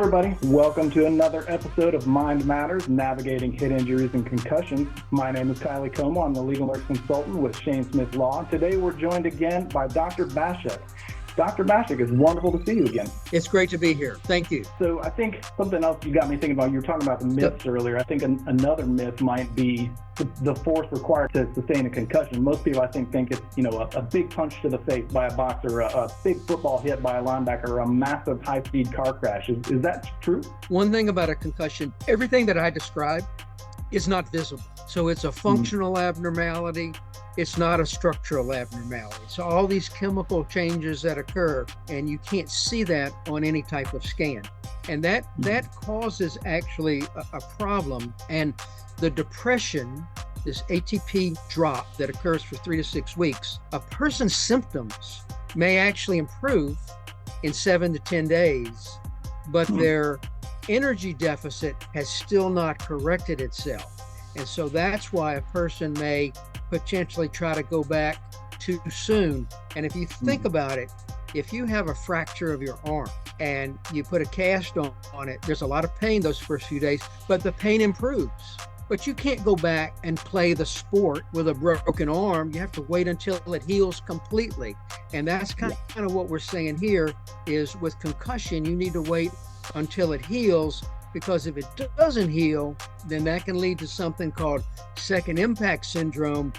everybody. Welcome to another episode of Mind Matters, Navigating Hit Injuries and Concussions. My name is Kylie Como. I'm the legal nurse consultant with Shane Smith Law. Today we're joined again by Dr. Bashuk. Dr. Bashuk, it's wonderful to see you again. It's great to be here. Thank you. So I think something else you got me thinking about, you were talking about the myths earlier. I think another myth might be the force required to sustain a concussion. Most people, I think it's, a big punch to the face by a boxer, a big football hit by a linebacker, or a massive high-speed car crash. Is that true? One thing about a concussion, everything that I described is not visible. So it's a functional abnormality. It's not a structural abnormality. So all these chemical changes that occur, and you can't see that on any type of scan. And that causes actually a problem. And the depression, this ATP drop that occurs for 3 to 6 weeks, a person's symptoms may actually improve in 7 to 10 days, but their energy deficit has still not corrected itself. And so that's why a person may potentially try to go back too soon. And if you think about it, if you have a fracture of your arm and you put a cast on it, there's a lot of pain those first few days, but the pain improves. But you can't go back and play the sport with a broken arm. You have to wait until it heals completely. And that's kind of what we're saying here is with concussion, you need to wait until it heals, because if it doesn't heal, then that can lead to something called second impact syndrome,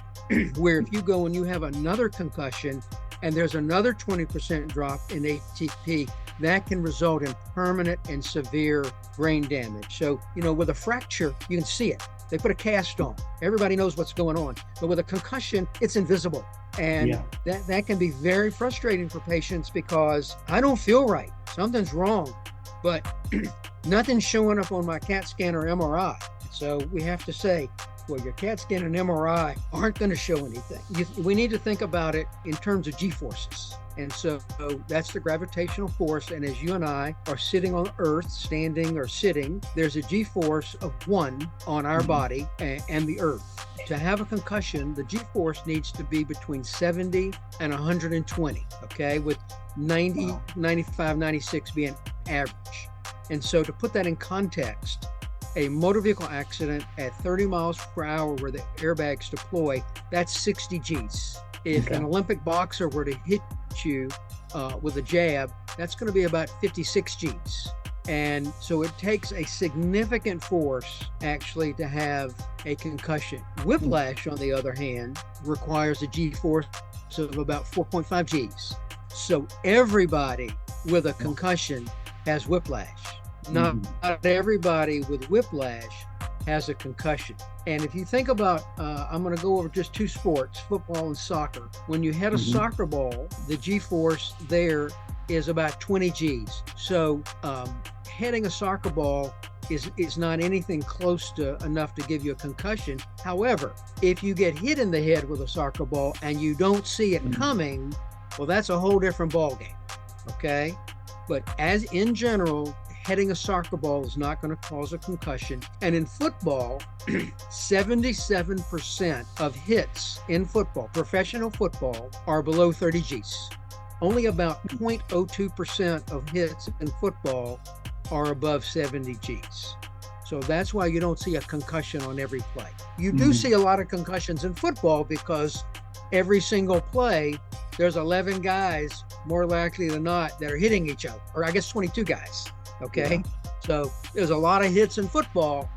where if you go and you have another concussion and there's another 20% drop in ATP, that can result in permanent and severe brain damage. So, with a fracture, you can see it. They put a cast on. Everybody knows what's going on. But with a concussion, it's invisible. And that can be very frustrating for patients because I don't feel right. Something's wrong. But nothing's showing up on my CAT scan or MRI. So we have to say, well, your CAT scan and MRI aren't going to show anything. We need to think about it in terms of G-forces. And so that's the gravitational force. And as you and I are sitting on Earth, standing or sitting, there's a G-force of 1 on our body and the Earth. To have a concussion, the G-force needs to be between 70 and 120, okay, with 90, 95, 96 being average. And so to put that in context, a motor vehicle accident at 30 miles per hour where the airbags deploy, that's 60 Gs. If an Olympic boxer were to hit you with a jab, that's going to be about 56 Gs. And so it takes a significant force actually to have a concussion. Whiplash, on the other hand, requires a G-force of about 4.5 Gs. So everybody with a concussion has whiplash. Not everybody with whiplash has a concussion. And if you think about, I'm going to go over just 2 sports, football and soccer. When you hit a soccer ball, the G-force there is about 20 Gs. So hitting a soccer ball is not anything close to enough to give you a concussion. However, if you get hit in the head with a soccer ball and you don't see it coming, well, that's a whole different ballgame, okay? But as in general, hitting a soccer ball is not going to cause a concussion. And in football, 77% of hits in football, professional football, are below 30 Gs. Only about 0.02% of hits in football are above 70 Gs. So that's why you don't see a concussion on every play. You do see a lot of concussions in football because every single play, there's 11 guys more likely than not that are hitting each other, or I guess 22 guys. Okay. So there's a lot of hits in football.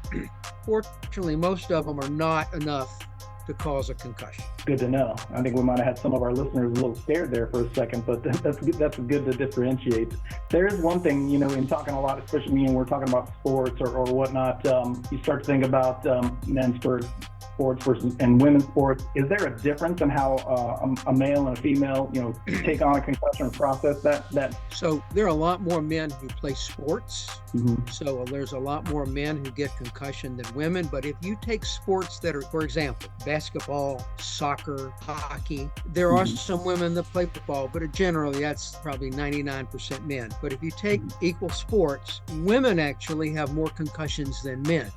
Fortunately, most of them are not enough to cause a concussion. Good to know. I think we might have had some of our listeners a little scared there for a second, but that's good to differentiate. There is one thing, in talking a lot, especially when we're talking about sports or whatnot, you start to think about men's sports versus and women's sports. Is there a difference in how a male and a female, take on a concussion or process that? So there are a lot more men who play sports. So there's a lot more men who get concussion than women. But if you take sports that are, for example, basketball, soccer, hockey, there are some women that play football, but generally that's probably 99% men. But if you take equal sports, women actually have more concussions than men.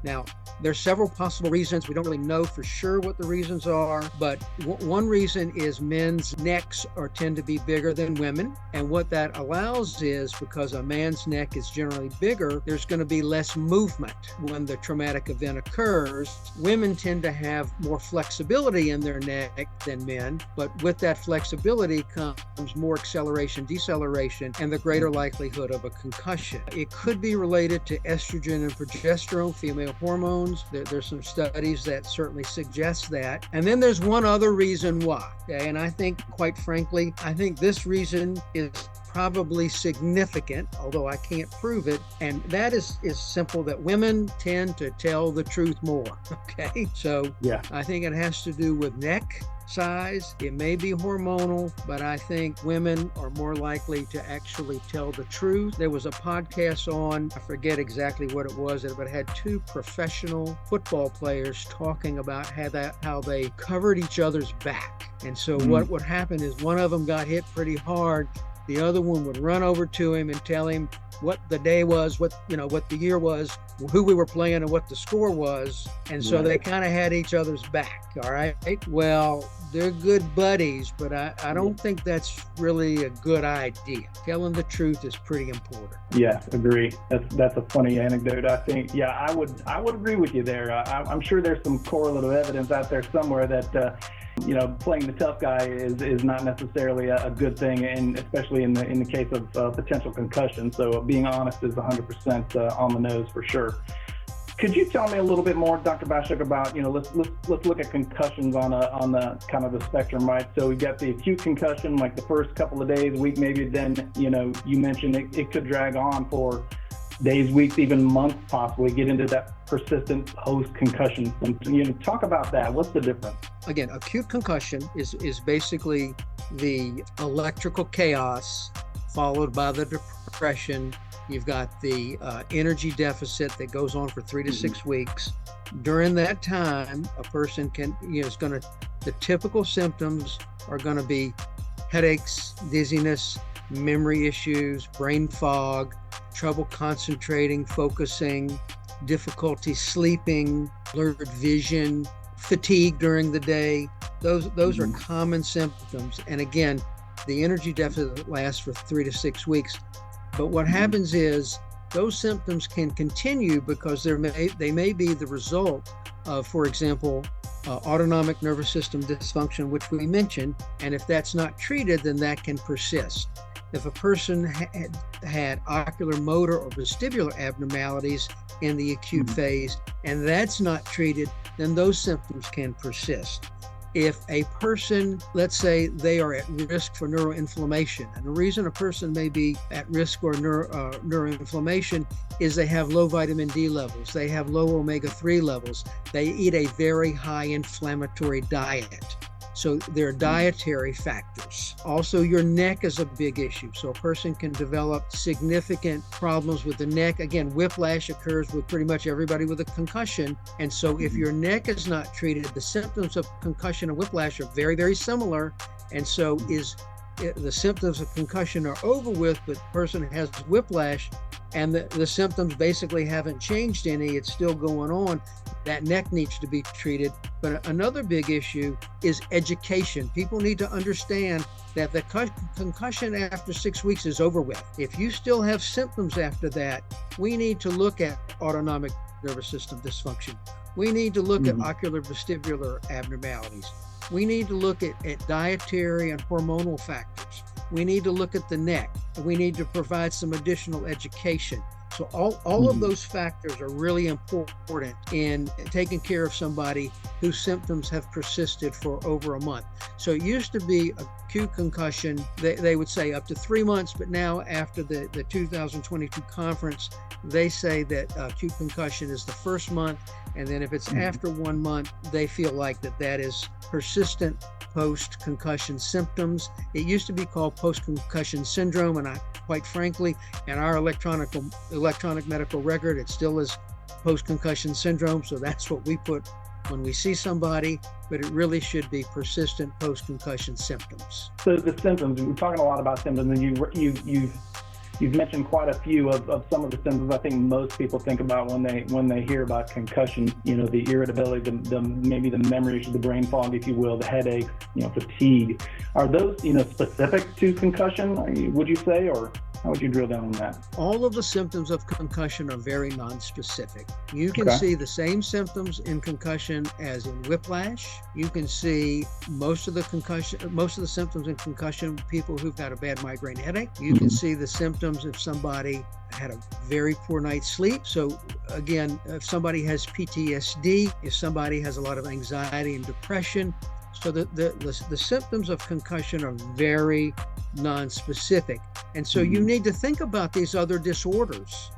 Now, there's several possible reasons. We don't really know for sure what the reasons are, but one reason is men's necks tend to be bigger than women. And what that allows is, because a man's neck is generally bigger, there's going to be less movement when the traumatic event occurs. Women tend to have more flexibility in their neck than men, but with that flexibility comes more acceleration, deceleration, and the greater likelihood of a concussion. It could be related to estrogen and progesterone, female hormones. There's some studies that certainly suggest that. And then there's one other reason why. Okay? And I think, quite frankly, I think this reason is probably significant, although I can't prove it. And that is simple, that women tend to tell the truth more. Okay. So yeah, I think it has to do with neck size. It may be hormonal, but I think women are more likely to actually tell the truth. There was a podcast on, I forget exactly what it was, but it had two professional football players talking about how they covered each other's back. And so what would happen is one of them got hit pretty hard. The other one would run over to him and tell him what the day was, what the year was, who we were playing, and what the score was. And so they kind of had each other's back. All right. Well, they're good buddies, but I don't think that's really a good idea. Telling the truth is pretty important. Yeah, agree. That's a funny anecdote. I think, I would agree with you there. I'm sure there's some correlative evidence out there somewhere that playing the tough guy is not necessarily a good thing, and especially in the case of potential concussion. So being honest is 100% on the nose for sure. Could you tell me a little bit more, Dr. Bashuk, about let's look at concussions on the kind of the spectrum, right? So we've got the acute concussion, like the first couple of days, week maybe. Then you mentioned it could drag on for days, weeks, even months, possibly get into that persistent post-concussion symptom. Talk about that. What's the difference? Again, acute concussion is basically the electrical chaos followed by the depression. You've got the energy deficit that goes on for 3 to 6 weeks. During that time, a person the typical symptoms are going to be headaches, dizziness, memory issues, brain fog, trouble concentrating, focusing, difficulty sleeping, blurred vision, fatigue during the day. Those are common symptoms. And again, the energy deficit lasts for 3 to 6 weeks. But what happens is those symptoms can continue because they may be the result of, for example, autonomic nervous system dysfunction, which we mentioned. And if that's not treated, then that can persist. If a person had ocular, motor, or vestibular abnormalities in the acute phase, and that's not treated, then those symptoms can persist. If a person, let's say they are at risk for neuroinflammation, and the reason a person may be at risk for neuroinflammation is they have low vitamin D levels, they have low omega-3 levels, they eat a very high inflammatory diet. So there are dietary factors. Also, your neck is a big issue. So a person can develop significant problems with the neck. Again, whiplash occurs with pretty much everybody with a concussion. And so if your neck is not treated, the symptoms of concussion and whiplash are very, very similar. And so the symptoms of concussion are over with, but the person has whiplash and the symptoms basically haven't changed any. It's still going on. That neck needs to be treated. But another big issue is education. People need to understand that the concussion after 6 weeks is over with. If you still have symptoms after that, we need to look at autonomic nervous system dysfunction. We need to look at ocular vestibular abnormalities. We need to look at dietary and hormonal factors. We need to look at the neck. We need to provide some additional education. So all of those factors are really important in taking care of somebody whose symptoms have persisted for over a month. So it used to be acute concussion, they would say up to 3 months, but now after the 2022 conference, they say that acute concussion is the first month, and then if it's after 1 month, they feel like that is persistent post-concussion symptoms. It used to be called post-concussion syndrome, and quite frankly, in our electronic medical record, it still is post-concussion syndrome. So that's what we put when we see somebody, but it really should be persistent post-concussion symptoms. So the symptoms, we're talking a lot about symptoms, and you've mentioned quite a few of some of the symptoms I think most people think about when they hear about concussion. The irritability, maybe the memory issues, the brain fog, if you will, the headaches, fatigue. Are those specific to concussion, would you say, or how would you drill down on that? All of the symptoms of concussion are very non-specific. You can see the same symptoms in concussion as in whiplash. You can see most of the symptoms in concussion people who've got a bad migraine headache. You can see the symptoms if somebody had a very poor night's sleep. So again, if somebody has PTSD, if somebody has a lot of anxiety and depression. So the symptoms of concussion are very non-specific. And so you need to think about these other disorders.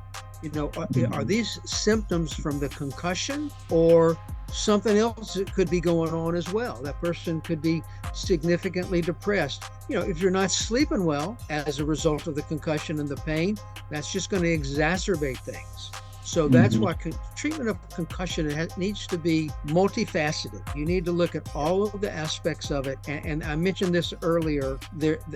Are these symptoms from the concussion or something else that could be going on as well? That person could be significantly depressed. If you're not sleeping well as a result of the concussion and the pain, that's just going to exacerbate things. So that's why treatment of concussion needs to be multifaceted. You need to look at all of the aspects of it. And I mentioned this earlier.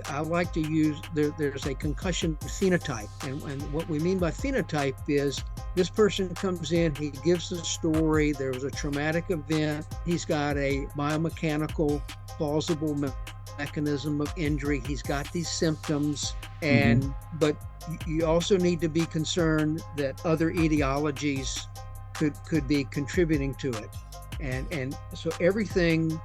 I like to use, there's a concussion phenotype. And what we mean by phenotype is this person comes in, he gives the story, there was a traumatic event, he's got a biomechanical plausible mechanism of injury, he's got these symptoms, but you also need to be concerned that other etiologies could be contributing to it, and so everything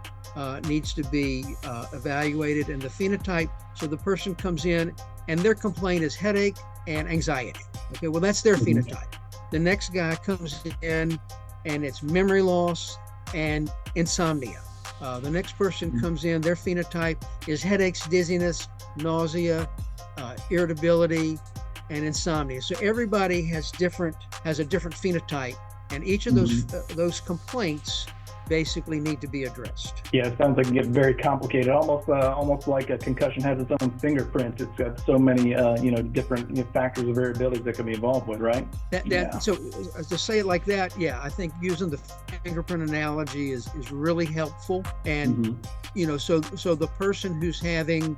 needs to be evaluated in the phenotype. So the person comes in and their complaint is headache and anxiety. Okay, well, that's their phenotype. The next guy comes in and it's memory loss and insomnia. The next person comes in, their phenotype is headaches, dizziness, nausea, irritability, and insomnia. So everybody has a different phenotype, and each of those complaints basically need to be addressed. Yeah, it sounds like it gets very complicated, almost like a concussion has its own fingerprint. It's got so many different factors of variability that can be involved with, right? So to say it like that, I think using the fingerprint analogy is really helpful. And so the person who's having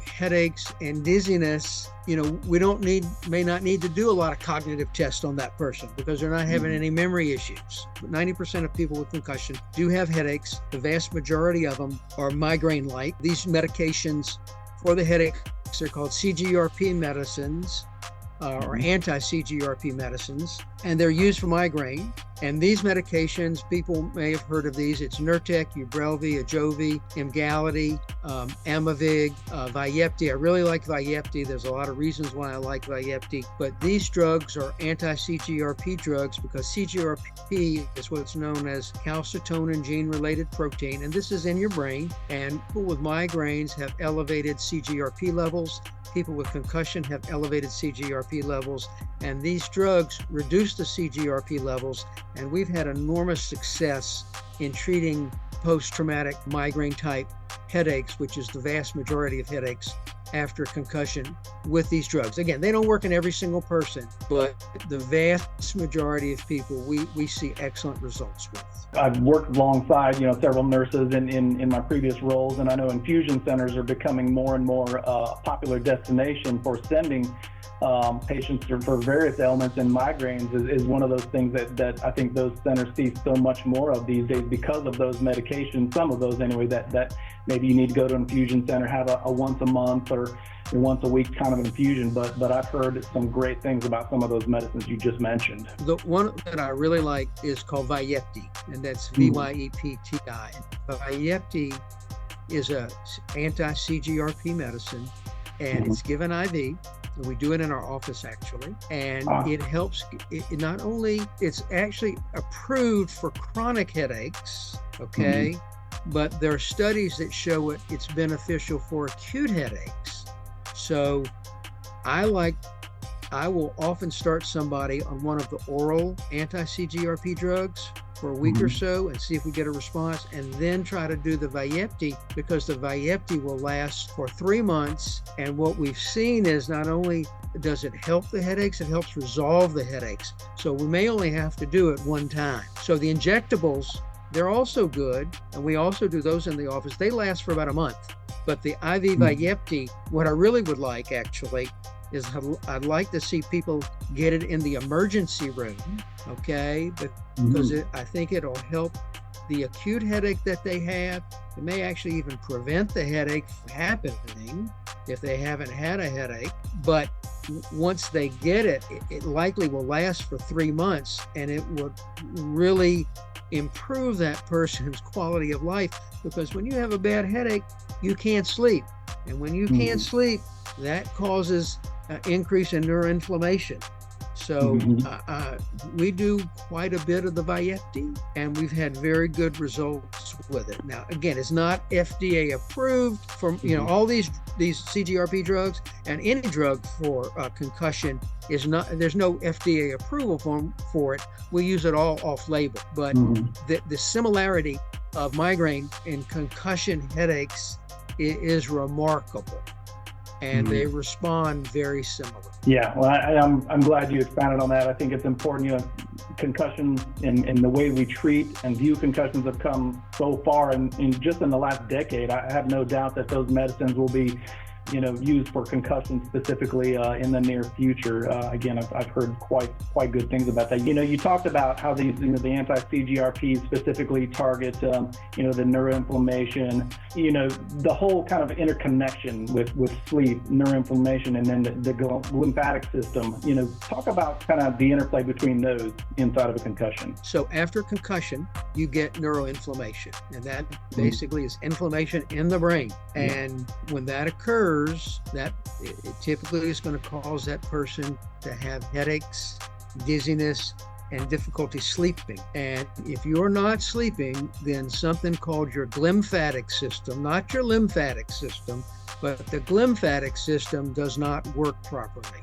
headaches and dizziness, we may not need to do a lot of cognitive tests on that person because they're not having any memory issues. But 90% of people with concussion do have headaches. The vast majority of them are migraine-like. These medications for the headaches, they're called CGRP medicines or anti-CGRP medicines, and they're used for migraine. And these medications, people may have heard of these. It's Nurtec, Ubrelvy, Ajovy, Emgality, Amavig, Vyepti. I really like Vyepti. There's a lot of reasons why I like Vyepti. But these drugs are anti-CGRP drugs because CGRP is what's known as calcitonin gene-related protein. And this is in your brain. And people with migraines have elevated CGRP levels. People with concussion have elevated CGRP levels. And these drugs reduce the CGRP levels. And we've had enormous success in treating post-traumatic migraine type headaches, which is the vast majority of headaches after concussion, with these drugs. Again, they don't work in every single person, but the vast majority of people we see excellent results with. I've worked alongside several nurses in my previous roles, and I know infusion centers are becoming more and more popular destination for sending patients for various ailments, and migraines is one of those things that I think those centers see so much more of these days because of those medications, some of those anyway, that maybe you need to go to an infusion center, have a once a month or once a week kind of infusion, but I've heard some great things about some of those medicines you just mentioned. The one that I really like is called Vyepti, and that's Vyepti. Vyepti is a anti-CGRP medicine, and it's given IV. And we do it in our office actually, and it helps. Not only it's actually approved for chronic headaches, okay, but there are studies that show it's beneficial for acute headaches. So I will often start somebody on one of the oral anti-CGRP drugs for a week or so and see if we get a response, and then try to do the Vyepti, because the Vyepti will last for 3 months. And what we've seen is not only does it help the headaches, it helps resolve the headaches. So we may only have to do it one time. So the injectables, they're also good, and we also do those in the office. They last for about a month. But the IV Vyepti, what I really would like actually is I'd like to see people get it in the emergency room, okay? Because I think it'll help the acute headache that they have. It may actually even prevent the headache from happening if they haven't had a headache. But once they get it, it likely will last for 3 months, and it will really improve that person's quality of life. Because when you have a bad headache, you can't sleep. And when you can't sleep, that causes an increase in neuroinflammation. So we do quite a bit of the Vyepti, and we've had very good results with it. Now, again, it's not FDA approved for, all these CGRP drugs, and any drug for concussion is not, there's no FDA approval for it. We use it all off label, but the similarity of migraine and concussion headaches is remarkable, and they respond very similar. Yeah, well, I'm glad you expanded on that. I think it's important. Concussions and the way we treat and view concussions have come so far, and just in the last decade, I have no doubt that those medicines will be used for concussion specifically in the near future. Again, I've heard quite good things about that. You talked about how these, the anti-CGRP specifically target, the neuroinflammation, the whole kind of interconnection with sleep, neuroinflammation, and then the lymphatic system. Talk about kind of the interplay between those inside of a concussion. So after concussion, you get neuroinflammation, and that basically is inflammation in the brain. And when that occurs, that it typically is going to cause that person to have headaches, dizziness, and difficulty sleeping. And if you're not sleeping, then something called your glymphatic system, not your lymphatic system, but the glymphatic system does not work properly.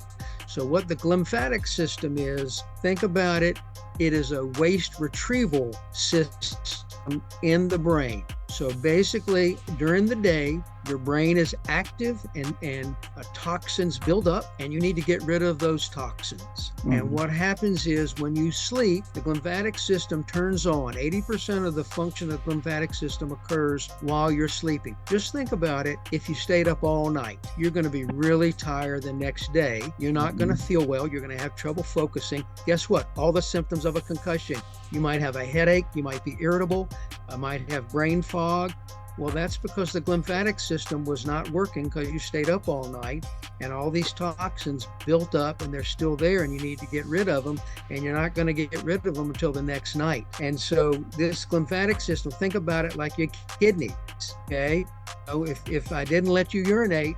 So what the glymphatic system is, think about it, it is a waste retrieval system in the brain. So basically, during the day, your brain is active and toxins build up, and you need to get rid of those toxins. And what happens is when you sleep, the glymphatic system turns on. 80% of the function of the glymphatic system occurs while you're sleeping. Just think about it. If you stayed up all night, you're going to be really tired the next day. You're not going to feel well. You're going to have trouble focusing. Guess what? All the symptoms of a concussion. You might have a headache. You might be irritable. You might have brain fog. Well, that's because the glymphatic system was not working because you stayed up all night, and all these toxins built up, and they're still there, and you need to get rid of them, and you're not going to get rid of them until the next night. And so this glymphatic system, think about it like your kidneys, okay? So if I didn't let you urinate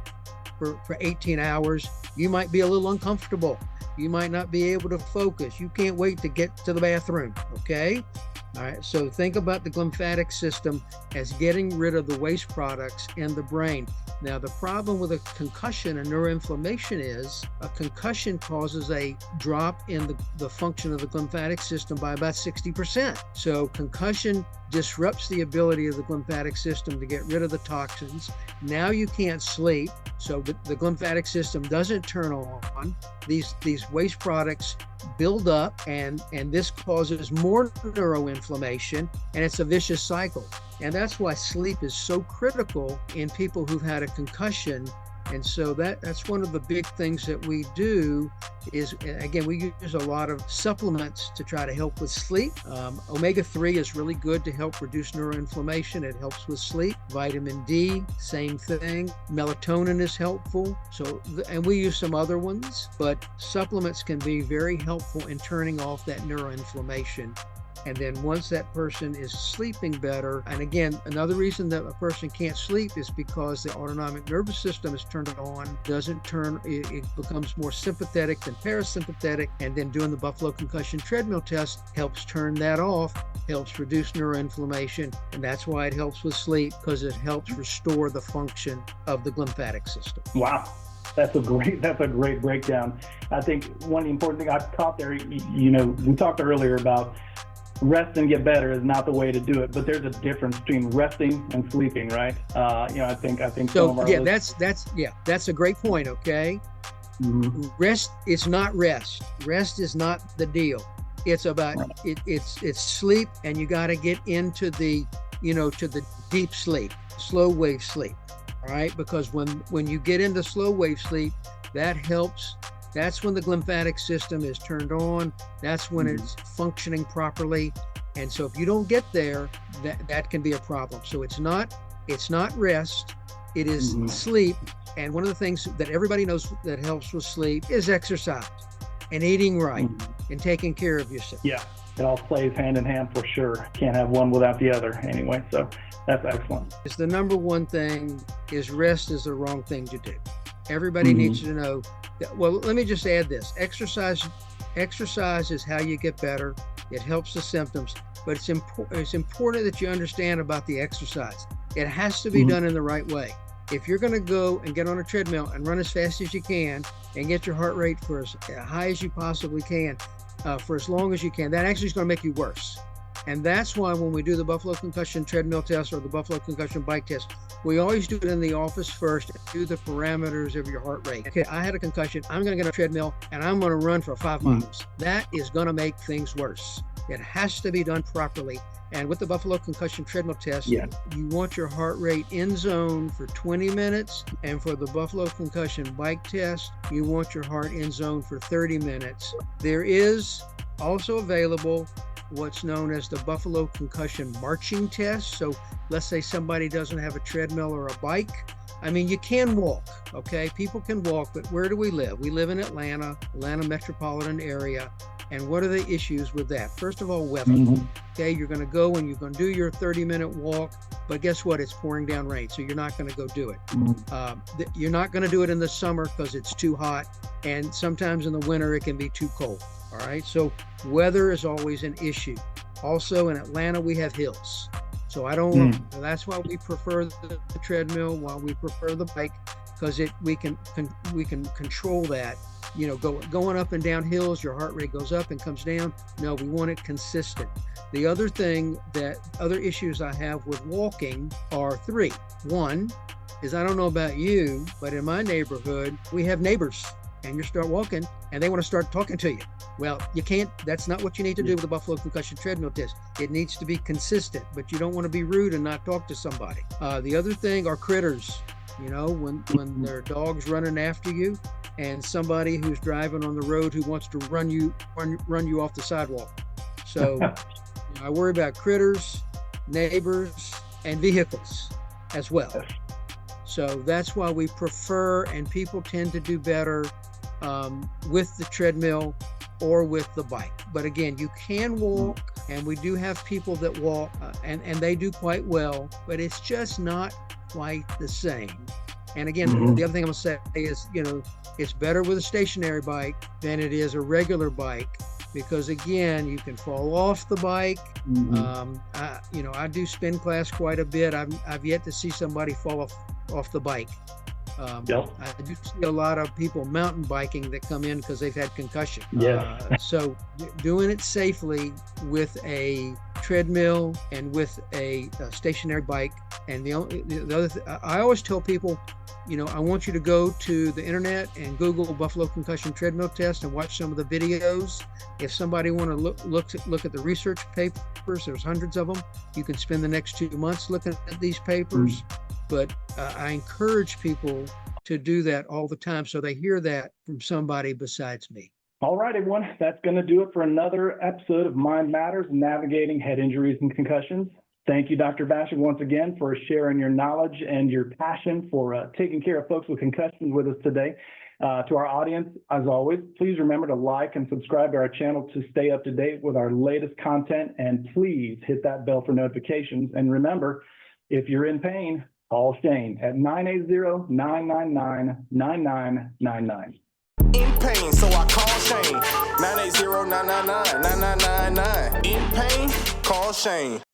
for 18 hours, you might be a little uncomfortable. You might not be able to focus. You can't wait to get to the bathroom, okay? All right, so think about the glymphatic system as getting rid of the waste products in the brain. Now, the problem with a concussion and neuroinflammation is a concussion causes a drop in the function of the glymphatic system by about 60%. So concussion disrupts the ability of the glymphatic system to get rid of the toxins. Now you can't sleep, so the glymphatic system doesn't turn on. These waste products build up, and this causes more neuroinflammation, and it's a vicious cycle. And that's why sleep is so critical in people who've had a concussion. And so that's one of the big things that we do is, again, we use a lot of supplements to try to help with sleep. Omega-3 is really good to help reduce neuroinflammation. It helps with sleep. Vitamin D, same thing. Melatonin is helpful. So, and we use some other ones, but supplements can be very helpful in turning off that neuroinflammation. And then once that person is sleeping better, and again, another reason that a person can't sleep is because the autonomic nervous system is turned on, it becomes more sympathetic than parasympathetic, and then doing the Buffalo concussion treadmill test helps turn that off, helps reduce neuroinflammation, and that's why it helps with sleep, because it helps restore the function of the glymphatic system. Wow. That's a great breakdown. I think one important thing I've caught there, we talked earlier about rest and get better is not the way to do it, but there's a difference between resting and sleeping, right? I think so. Some of our that's a great point. Okay, rest is not rest. Rest is not the deal. It's about it's sleep, and you got to get into the to the deep sleep, slow wave sleep. All right, because when you get into slow wave sleep, That helps. That's when the lymphatic system is turned on. That's when it's functioning properly. And so if you don't get there, that can be a problem. So it's not rest, it is sleep. And one of the things that everybody knows that helps with sleep is exercise and eating right and taking care of yourself. Yeah, it all plays hand in hand for sure. Can't have one without the other anyway. So that's excellent. It's the number one thing is rest is the wrong thing to do. Everybody needs to know that. Well, let me just add this. Exercise is how you get better. It helps the symptoms, but it's important that you understand about the exercise. It has to be done in the right way. If you're going to go and get on a treadmill and run as fast as you can and get your heart rate for as high as you possibly can, for as long as you can, that actually is going to make you worse. And that's why when we do the Buffalo Concussion treadmill test or the Buffalo Concussion bike test, we always do it in the office first and do the parameters of your heart rate. Okay, I had a concussion. I'm going to get on a treadmill and I'm going to run for 5 miles. That is going to make things worse. It has to be done properly. And with the Buffalo Concussion treadmill test, you want your heart rate in zone for 20 minutes. And for the Buffalo Concussion bike test, you want your heart in zone for 30 minutes. There is also available what's known as the Buffalo Concussion marching test. So let's say somebody doesn't have a treadmill or a bike. I mean, you can walk, okay? People can walk, but where do we live? We live in Atlanta metropolitan area. And what are the issues with that? First of all, weather. Okay, you're going to go and you're going to do your 30-minute walk, but guess what? It's pouring down rain, so you're not going to go do it. You're not going to do it in the summer because it's too hot, and sometimes in the winter it can be too cold. All right, so weather is always an issue. Also, in Atlanta we have hills, so that's why we prefer the treadmill, while we prefer the bike, because we can control that. You know, going up and down hills, your heart rate goes up and comes down. No, we want it consistent. The other issues I have with walking are 3. One is, I don't know about you, but in my neighborhood, we have neighbors, and you start walking and they want to start talking to you. Well, you can't, that's not what you need to do with the Buffalo Concussion treadmill test. It needs to be consistent, but you don't want to be rude and not talk to somebody. The other thing are critters. You know, when there are dogs running after you, and somebody who's driving on the road who wants to run you off the sidewalk. So I worry about critters, neighbors, and vehicles as well. So that's why we prefer, and people tend to do better with the treadmill or with the bike. But again, you can walk, and we do have people that walk, and they do quite well, but it's just not quite the same. And again, the other thing I'm gonna say is, you know, it's better with a stationary bike than it is a regular bike, because again, you can fall off the bike. I do spin class quite a bit. I've yet to see somebody fall off the bike. I do see a lot of people mountain biking that come in because they've had concussion. So doing it safely with a treadmill and with a stationary bike. And the other thing, I always tell people, you know, I want you to go to the internet and Google Buffalo Concussion treadmill test and watch some of the videos. If somebody want to look at the research papers, there's hundreds of them. You can spend the next 2 months looking at these papers. But I encourage people to do that all the time, so they hear that from somebody besides me. All right, everyone, that's going to do it for another episode of Mind Matters, Navigating Head Injuries and Concussions. Thank you, Dr. Bashuk, once again for sharing your knowledge and your passion for taking care of folks with concussions with us today. To our audience, as always, please remember to like and subscribe to our channel to stay up to date with our latest content, and please hit that bell for notifications. And remember, if you're in pain, call Shane at 980-999-9999. In pain, so I call Shane. 980-999-9999. In pain, call Shane.